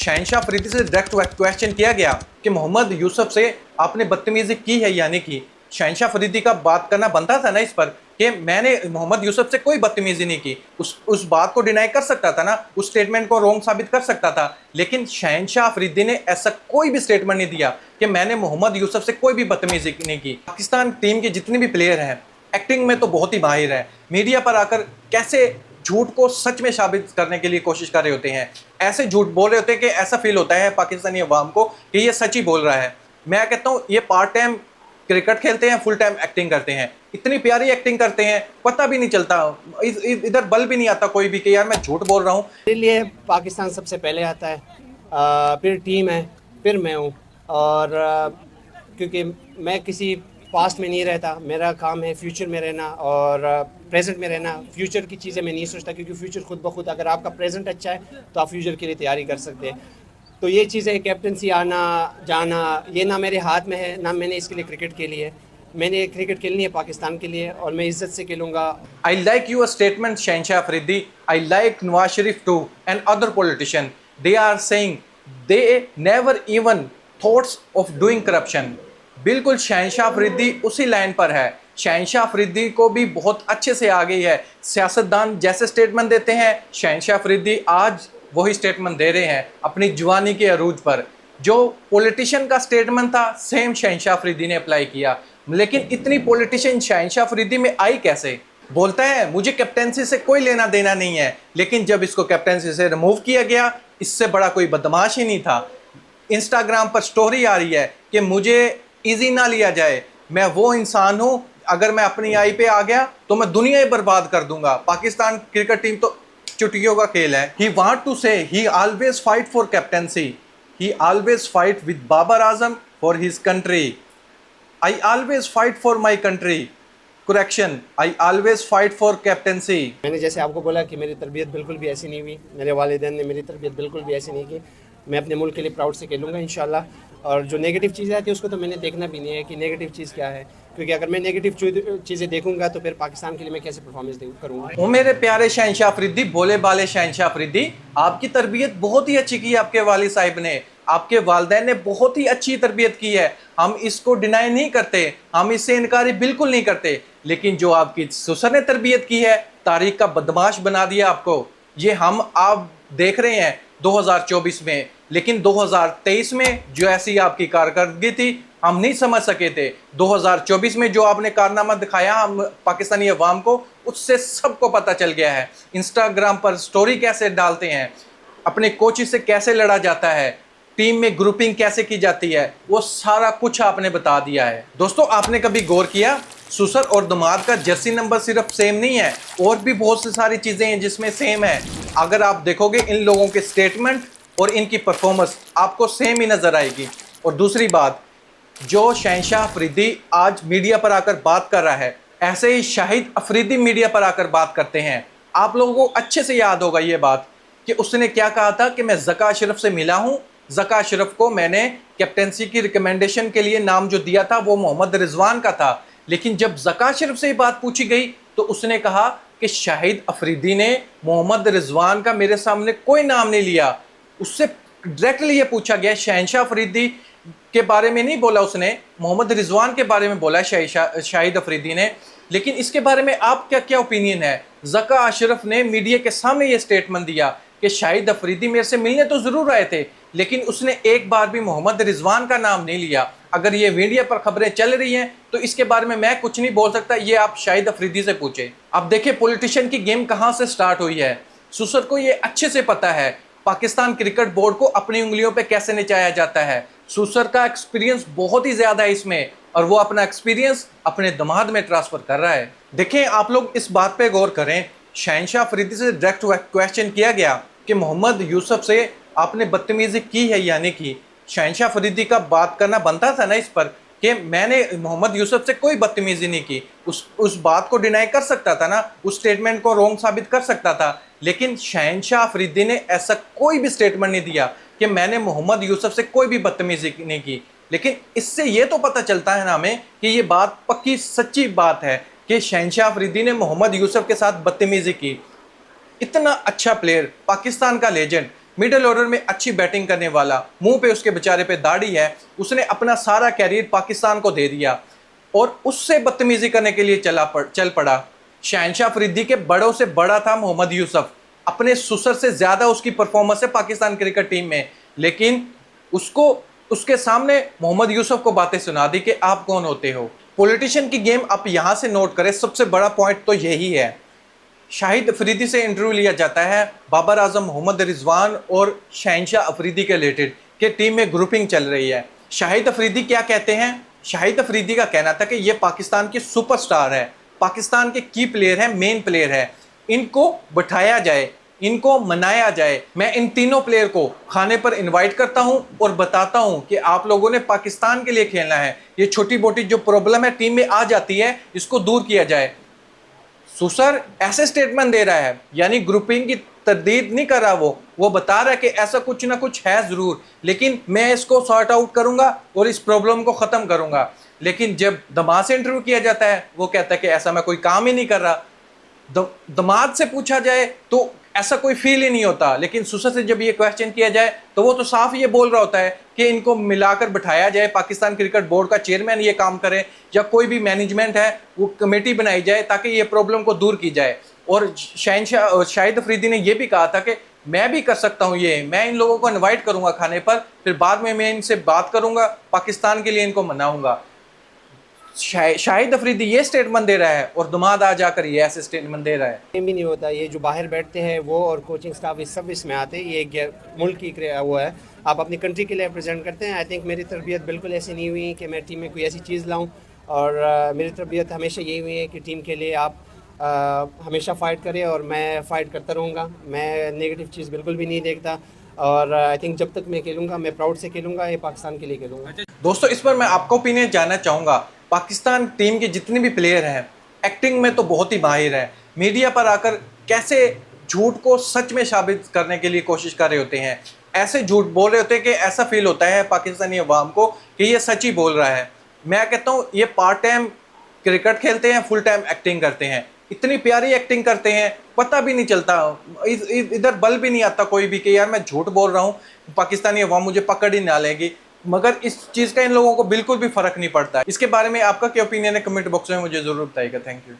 शहनशाह अफरीदी से direct question किया गया कि मोहम्मद यूसुफ से आपने बदतमीजी की है या नहीं की। शहनशाह अफरीदी का बात करना बनता था ना इस पर कि मैंने मोहम्मद यूसुफ से कोई बदतमीजी नहीं की। उस बात को डिनाई कर सकता था ना, उस स्टेटमेंट को रॉन्ग साबित कर सकता था। लेकिन शहनशाह अफरीदी ने ऐसा कोई भी स्टेटमेंट नहीं दिया कि मैंने मोहम्मद यूसुफ से कोई भी बदतमीजी नहीं की। पाकिस्तान टीम के जितने भी प्लेयर हैं एक्टिंग में तो बहुत ही माहिर है, मीडिया पर आकर कैसे झूठ को सच में साबित करने के लिए कोशिश कर रहे होते हैं, ऐसे झूठ बोल रहे होते हैं कि ऐसा फील होता है पाकिस्तानी अवाम को कि ये सच ही बोल रहा है। मैं कहता हूँ ये पार्ट टाइम क्रिकेट खेलते हैं, फुल टाइम एक्टिंग करते हैं, इतनी प्यारी एक्टिंग करते हैं, पता भी नहीं चलता, इधर बल भी नहीं आता कोई भी कि यार मैं झूठ बोल रहा हूँ। मेरे लिए पाकिस्तान सबसे पहले आता है, फिर टीम है, फिर मैं हूँ। और क्योंकि मैं किसी पास्ट में नहीं रहता, मेरा काम है फ्यूचर में रहना और प्रेजेंट में रहना। फ्यूचर की चीज़ें मैं नहीं सोचता, क्योंकि फ्यूचर खुद ब खुद, अगर आपका प्रेजेंट अच्छा है तो आप फ्यूचर के लिए तैयारी कर सकते हैं। तो ये चीज़ें कैप्टनसी आना जाना ये ना मेरे हाथ में है, ना मैंने इसके लिए क्रिकेट खेली है। मैंने क्रिकेट खेलनी है पाकिस्तान के लिए और मैं इज्जत से खेलूँगा। I like your statement Shahenshah Afridi, I like Nawaz Sharif too and other politician, they are saying they never even thoughts of doing corruption. बिल्कुल शहनशाह अफरीदी उसी लाइन पर है। शहनशाह अफरीदी को भी बहुत अच्छे से आ गई है, सियासतदान जैसे स्टेटमेंट देते हैं शहनशाह अफरीदी आज वही स्टेटमेंट दे रहे हैं अपनी जवानी के अरूज पर। जो पॉलिटिशियन का स्टेटमेंट था सेम शहनशाह अफरीदी ने अप्लाई किया, लेकिन इतनी पॉलिटिशियन शहनशाह अफरीदी में आई कैसे? बोलता है मुझे कैप्टेंसी से कोई लेना देना नहीं है, लेकिन जब इसको कैप्टेंसी से रिमूव किया गया, इससे बड़ा कोई बदमाश ही नहीं था। इंस्टाग्राम पर स्टोरी आ रही है कि मुझे इजी ना लिया जाए, मैं वो इंसान हूं, अगर मैं अपनी आई पे आ गया तो मैं दुनिया ही बर्बाद कर दूंगा। पाकिस्तान क्रिकेट टीम तो चुटकियों का खेल है। ही want to say he always fight for captaincy, he always fight with Babar Azam for his country. I always fight for my country, correction, I always fight for captaincy. मैंने जैसे आपको बोला कि मेरी तरबियत बिल्कुल भी ऐसी नहीं हुई, मेरे वालिदैन ने मेरी तरबियत बिल्कुल भी ऐसी नहीं की। मैं अपने मुल्क के लिए प्राउड से खेलूँगा इंशाल्लाह। और जो नेगेटिव चीज़ें आती है उसको तो मैंने देखना भी नहीं है कि नेगेटिव चीज़ क्या है, क्योंकि अगर मैं नेगेटिव चीज़ें देखूंगा तो फिर पाकिस्तान के लिए मैं कैसे परफॉर्मेंस करूँगा। ओ मेरे प्यारे शहनशाह अफरीदी, बोले बाले शहनशाह अफरीदी, आपकी तरबियत बहुत ही अच्छी की है आपके वालिद साहिब ने, आपके वालिदैन ने बहुत ही अच्छी तरबियत की है। हम इसको डिनाई नहीं करते, हम इससे इनकारी बिल्कुल नहीं करते, लेकिन जो आपकी ससुर ने तरबियत की है, तारीख का बदमाश बना दिया आपको। ये हम आप देख रहे हैं 2024 में, लेकिन 2023 में जो ऐसी आपकी कारकर्दगी थी हम नहीं समझ सके थे। 2024 में जो आपने कारनामा दिखाया हम पाकिस्तानी अवाम को, उससे सबको पता चल गया है। इंस्टाग्राम पर स्टोरी कैसे डालते हैं, अपने कोच से कैसे लड़ा जाता है, टीम में ग्रुपिंग कैसे की जाती है, वो सारा कुछ आपने बता दिया है। दोस्तों आपने कभी गौर किया ससुर और दामाद का जर्सी नंबर सिर्फ सेम नहीं है, और भी बहुत सी सारी चीज़ें हैं जिसमें सेम है। अगर आप देखोगे इन लोगों के स्टेटमेंट और इनकी परफॉर्मेंस आपको सेम ही नज़र आएगी। और दूसरी बात, जो शहनशाह अफरीदी आज मीडिया पर आकर बात कर रहा है, ऐसे ही शाहिद अफरीदी मीडिया पर आकर बात करते हैं। आप लोगों को अच्छे से याद होगा ये बात कि उसने क्या कहा था कि मैं ज़का अशरफ से मिला हूँ, ज़का अशरफ को मैंने कैप्टेंसी की रिकमेंडेशन के लिए नाम जो दिया था वो मोहम्मद रिजवान का था। लेकिन जब ज़का अशरफ से ये बात पूछी गई तो उसने कहा कि शाहिद अफरीदी ने मोहम्मद रिजवान का मेरे सामने कोई नाम नहीं लिया। उससे डायरेक्टली ये पूछा गया, शहनशाह अफरीदी के बारे में नहीं बोला उसने, मोहम्मद रिजवान के बारे में बोला शाहिद अफरीदी ने। लेकिन इसके बारे में आप क्या ओपिनियन है? ज़का अशरफ ने मीडिया के सामने ये स्टेटमेंट दिया कि शाहिद अफरीदी मेरे से मिलने तो ज़रूर आए थे, लेकिन उसने एक बार भी मोहम्मद रिजवान का नाम नहीं लिया। अगर ये मीडिया पर खबरें चल रही हैं तो इसके बारे में मैं कुछ नहीं बोल सकता, ये आप शाहिद अफरीदी से पूछे। अब देखिए पॉलिटिशियन की गेम कहाँ से स्टार्ट हुई है। ससुर को ये अच्छे से पता है पाकिस्तान क्रिकेट बोर्ड को अपनी उंगलियों पे कैसे नचाया जाता है। ससुर का एक्सपीरियंस बहुत ही ज़्यादा है इसमें, और वो अपना एक्सपीरियंस अपने दामाद में ट्रांसफ़र कर रहा है। देखें आप लोग इस बात पे गौर करें, शहनशाह अफरीदी से डायरेक्ट क्वेश्चन किया गया कि मोहम्मद यूसुफ से आपने बदतमीजी की है या नहीं की। शहनशाह अफरीदी का बात करना बनता था ना इस पर कि मैंने मोहम्मद यूसुफ से कोई बदतमीजी नहीं की। उस बात को डिनाई कर सकता था ना, उस स्टेटमेंट को रॉन्ग साबित कर सकता था। लेकिन शहनशाह अफरीदी ने ऐसा कोई भी स्टेटमेंट नहीं दिया कि मैंने मोहम्मद यूसुफ से कोई भी बदतमीजी नहीं की। लेकिन इससे ये तो पता चलता है ना हमें कि ये बात पक्की सच्ची बात है कि शहनशाह अफरीदी ने मोहम्मद यूसुफ के साथ बदतमीजी की। इतना अच्छा प्लेयर, पाकिस्तान का लेजेंड, मिडिल ऑर्डर में अच्छी बैटिंग करने वाला, मुंह पे उसके बेचारे पे दाढ़ी है, उसने अपना सारा कैरियर पाकिस्तान को दे दिया और उससे बदतमीजी करने के लिए चल पड़ा। शहनशाह अफरीदी के बड़ों से बड़ा था मोहम्मद यूसुफ, अपने सुसर से ज़्यादा उसकी परफॉर्मेंस है पाकिस्तान क्रिकेट टीम में, लेकिन उसको उसके सामने मोहम्मद यूसुफ को बातें सुना दी कि आप कौन होते हो। पॉलिटिशियन की गेम आप यहाँ से नोट करें, सबसे बड़ा पॉइंट तो यही है। शाहिद अफरीदी से इंटरव्यू लिया जाता है, बाबर आजम, मोहम्मद रिजवान और शहनशाह अफरीदी के रिलेटेड कि टीम में ग्रुपिंग चल रही है। शाहिद अफरीदी क्या कहते हैं? शाहिद अफरीदी का कहना था कि ये पाकिस्तान के सुपरस्टार है, पाकिस्तान के की प्लेयर हैं, मेन प्लेयर है, इनको बिठाया जाए, इनको मनाया जाए। मैं इन तीनों प्लेयर को खाने पर इनवाइट करता हूं और बताता हूं कि आप लोगों ने पाकिस्तान के लिए खेलना है, ये छोटी मोटी जो प्रॉब्लम है टीम में आ जाती है इसको दूर किया जाए। सुसर ऐसे स्टेटमेंट दे रहा है, यानी ग्रुपिंग की तरदीद नहीं कर रहा, वो बता रहा है कि ऐसा कुछ ना कुछ है ज़रूर, लेकिन मैं इसको सॉर्ट आउट करूंगा और इस प्रॉब्लम को ख़त्म करूंगा। लेकिन जब दमाद से इंटरव्यू किया जाता है, वो कहता है कि ऐसा मैं कोई काम ही नहीं कर रहा। दमाद से पूछा जाए तो ऐसा कोई फील ही नहीं होता, लेकिन सुसर से जब ये क्वेश्चन किया जाए तो वो तो साफ ये बोल रहा होता है कि इनको मिलाकर बिठाया जाए, पाकिस्तान क्रिकेट बोर्ड का चेयरमैन ये काम करे या कोई भी मैनेजमेंट है वो कमेटी बनाई जाए ताकि ये प्रॉब्लम को दूर की जाए। और शाहिद अफरीदी ने यह भी कहा था कि मैं भी कर सकता हूँ ये, मैं इन लोगों को इन्वाइट करूँगा खाने पर, फिर बाद में मैं इनसे बात करूँगा, पाकिस्तान के लिए इनको मनाऊँगा। शाहिद अफरीदी ये स्टेटमेंट दे रहा है और दमाद आ जाकर ये ऐसे स्टेटमेंट दे रहा है। भी नहीं होता, ये जो बाहर बैठते हैं वो और कोचिंग स्टाफ इस सब इसमें आते हैं, ये मुल्क की वो है, आप अपनी कंट्री के लिए रिप्रेजेंट करते हैं। आई थिंक मेरी तरबियत बिल्कुल ऐसी नहीं हुई कि मैं टीम में कोई ऐसी चीज़ लाऊं, और मेरी तरबियत हमेशा यही हुई है कि टीम के लिए आप हमेशा फ़ाइट करें, और मैं फ़ाइट करता रहूँगा। मैं नेगेटिव चीज़ बिल्कुल भी नहीं देखता, और आई थिंक जब तक मैं खेलूँगा मैं प्राउड से खेलूँगा, ये पाकिस्तान के लिए खेलूँगा। दोस्तों, इस पर मैं आपका ओपिनियन जानना चाहूँगा। पाकिस्तान टीम के जितने भी प्लेयर हैं एक्टिंग में तो बहुत ही माहिर हैं, मीडिया पर आकर कैसे झूठ को सच में साबित करने के लिए कोशिश कर रहे होते हैं, ऐसे झूठ बोल रहे होते हैं कि ऐसा फील होता है पाकिस्तानी अवाम को कि ये सच ही बोल रहा है। मैं कहता हूँ ये पार्ट टाइम क्रिकेट खेलते हैं, फुल टाइम एक्टिंग करते हैं, इतनी प्यारी एक्टिंग करते हैं, पता भी नहीं चलता, इधर बल भी नहीं आता कोई भी कि यार मैं झूठ बोल रहा हूँ, पाकिस्तानी अवाम मुझे पकड़ ही ना लेगी। मगर इस चीज़ का इन लोगों को बिल्कुल भी फ़र्क नहीं पड़ता। इसके बारे में आपका क्या ओपिनियन है? कमेंट बॉक्स में मुझे ज़रूर बताइएगा। Thank you.